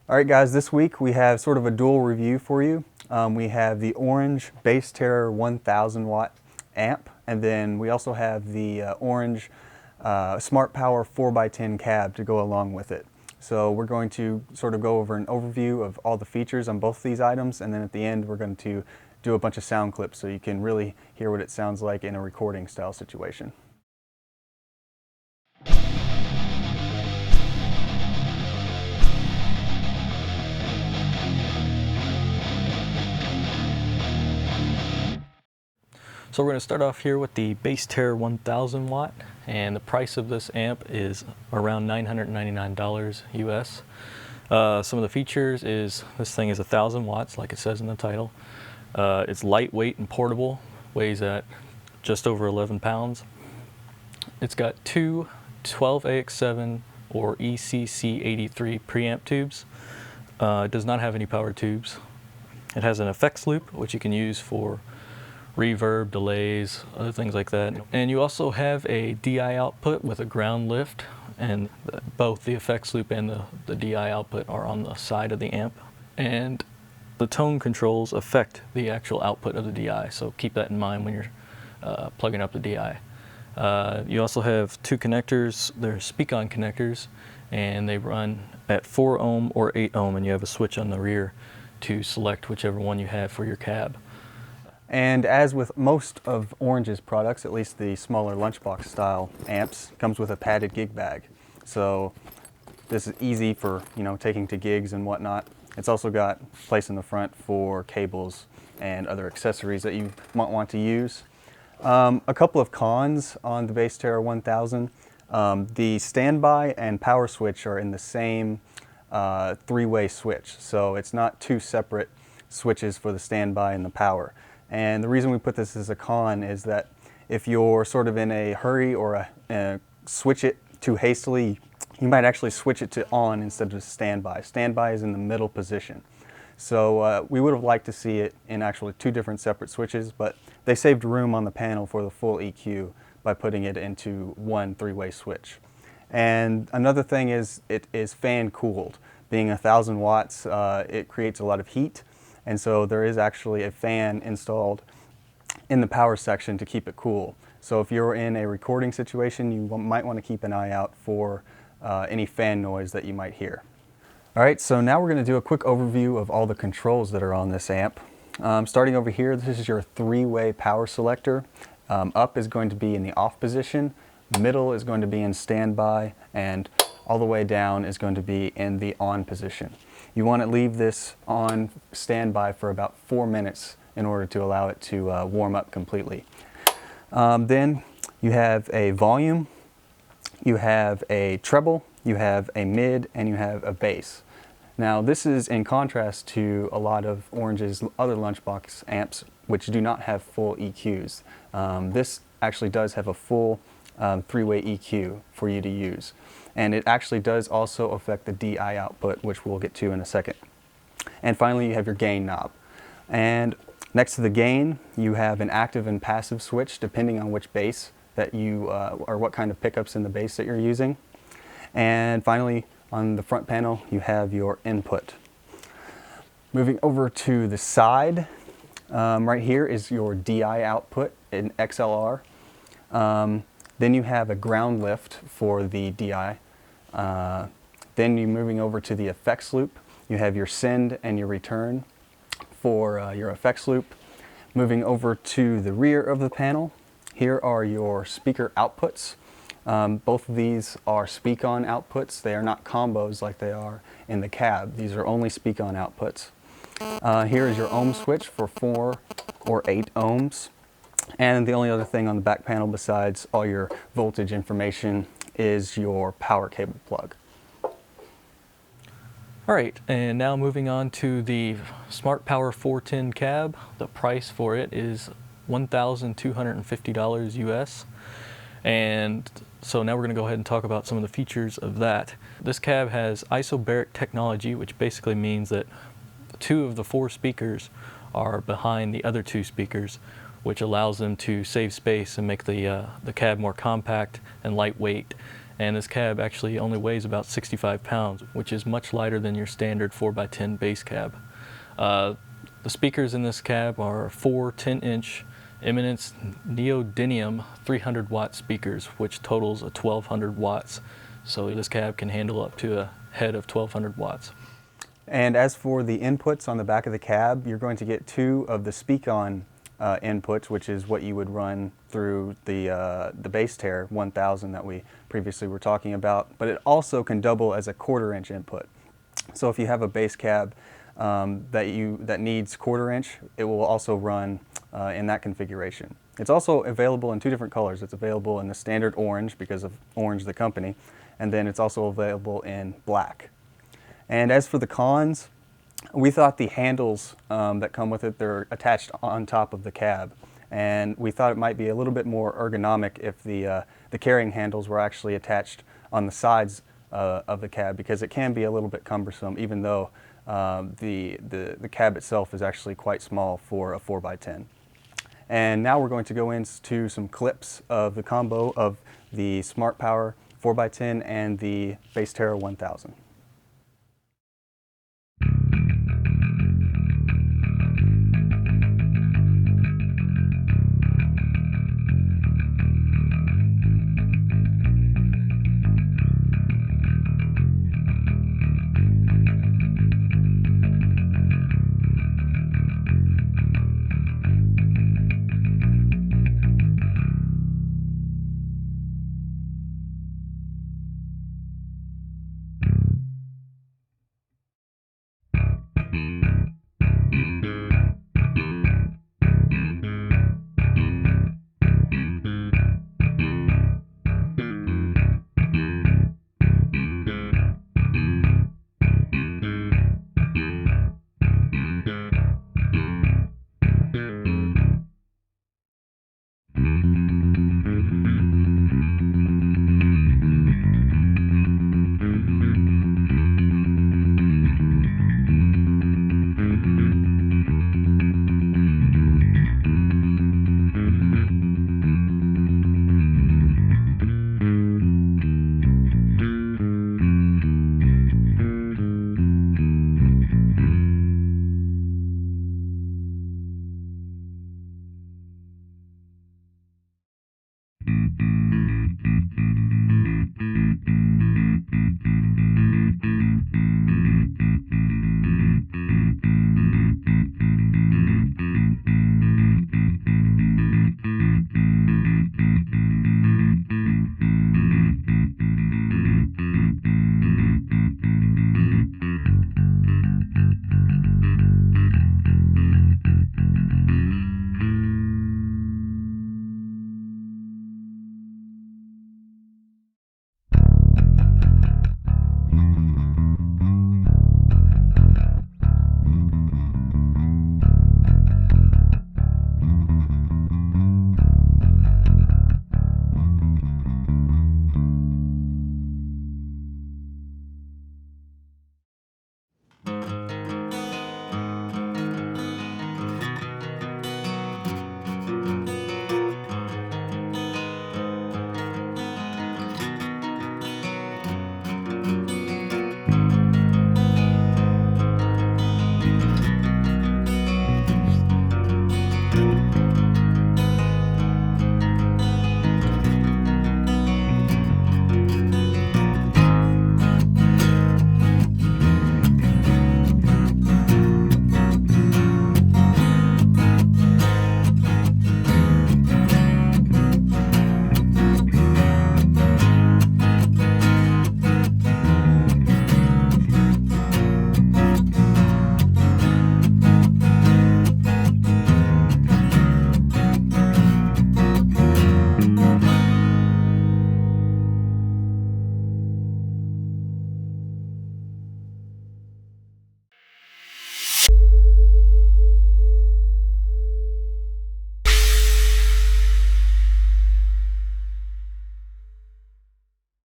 All right guys, this week we have sort of a dual review for you. We have the orange Bass Terror 1000 watt amp, and then we also have the orange Smart Power 4x10 cab to go along with it. So we're going to sort of go over an overview of all the features on both of these items, and then at the end we're going to do a bunch of sound clips so you can really hear what it sounds like in a recording style situation. So we're going to start off here with the Bass Terror 1000 watt, and the price of this amp is around $999 US. Some of the features is this thing is 1000 watts, like it says in the title. It's lightweight and portable, weighs at just over 11 pounds. It's got two 12AX7 or ECC83 preamp tubes. It does not have any power tubes. It has an effects loop, which you can use for reverb, delays, other things like that. And you also have a DI output with a ground lift, and both the effects loop and the DI output are on the side of the amp. And the tone controls affect the actual output of the DI, so keep that in mind when you're plugging up the DI. You also have two connectors. They're speak-on connectors, and they run at 4 ohm or 8 ohm, and you have a switch on the rear to select whichever one you have for your cab. And as with most of Orange's products, at least the smaller lunchbox style amps, comes with a padded gig bag. So this is easy for, taking to gigs and whatnot. It's also got place in the front for cables and other accessories that you might want to use. A couple of cons on the Bass Terror 1000. The standby and power switch are in the same three-way switch, so it's not two separate switches for the standby and the power. And the reason we put this as a con is that if you're sort of in a hurry or switch it too hastily, you might actually switch it to on instead of standby. Standby is in the middle position. So we would have liked to see it in actually two different separate switches, but they saved room on the panel for the full EQ by putting it into one three-way switch. And another thing is it is fan cooled. Being 1000 watts, it creates a lot of heat. And so there is actually a fan installed in the power section to keep it cool. So if you're in a recording situation, you might want to keep an eye out for any fan noise that you might hear. All right, so now we're going to do a quick overview of all the controls that are on this amp. Starting over here, this is your three-way power selector. Up is going to be in the off position, middle is going to be in standby, and all the way down is going to be in the on position. You want to leave this on standby for about 4 minutes in order to allow it to warm up completely. Then you have a volume, you have a treble, you have a mid, and you have a bass. Now this is in contrast to a lot of Orange's other lunchbox amps which do not have full EQs. This actually does have a full three-way EQ for you to use. And it actually does also affect the DI output, which we'll get to in a second. And finally, you have your gain knob. And next to the gain, you have an active and passive switch, depending on which bass that you, or what kind of pickups in the bass that you're using. And finally, on the front panel, you have your input. Moving over to the side, right here is your DI output in XLR. Then you have a ground lift for the DI. Then you're moving over to the effects loop. You have your send and your return for your effects loop. Moving over to the rear of the panel, here are your speaker outputs. Both of these are speak-on outputs. They are not combos like they are in the cab. These are only speak-on outputs. Here is your ohm switch for 4 or 8 ohms. And the only other thing on the back panel besides all your voltage information is your power cable plug. All right, and now moving on to the Smart Power 410 cab. The price for it is $1,250 US. And so now we're going to go ahead and talk about some of the features of that. This cab has isobaric technology, which basically means that 2 of the 4 speakers are behind the other 2 speakers, which allows them to save space and make the cab more compact and lightweight And this cab actually only weighs about 65 pounds, which is much lighter than your standard 4x10 bass cab. The speakers in this cab are four 10-inch Eminence neodymium 300 watt speakers, which totals 1200 watts. So this cab can handle up to a head of 1200 watts. And as for the inputs on the back of the cab, you're going to get two of the speak-on inputs, which is what you would run through the Bassterre 1000 that we previously were talking about, but it also can double as a 1/4 inch input. So if you have a bass cab that needs 1/4 inch, it will also run in that configuration. It's also available in two different colors. It's available in the standard orange because of Orange the company, and then it's also available in black. And as for the cons, we thought the handles that come with it, they're attached on top of the cab, and we thought it might be a little bit more ergonomic if the carrying handles were actually attached on the sides of the cab, because it can be a little bit cumbersome, even though the cab itself is actually quite small for a 4x10. And now we're going to go into some clips of the combo of the Smart Power 4x10 and the Bassterre 1000.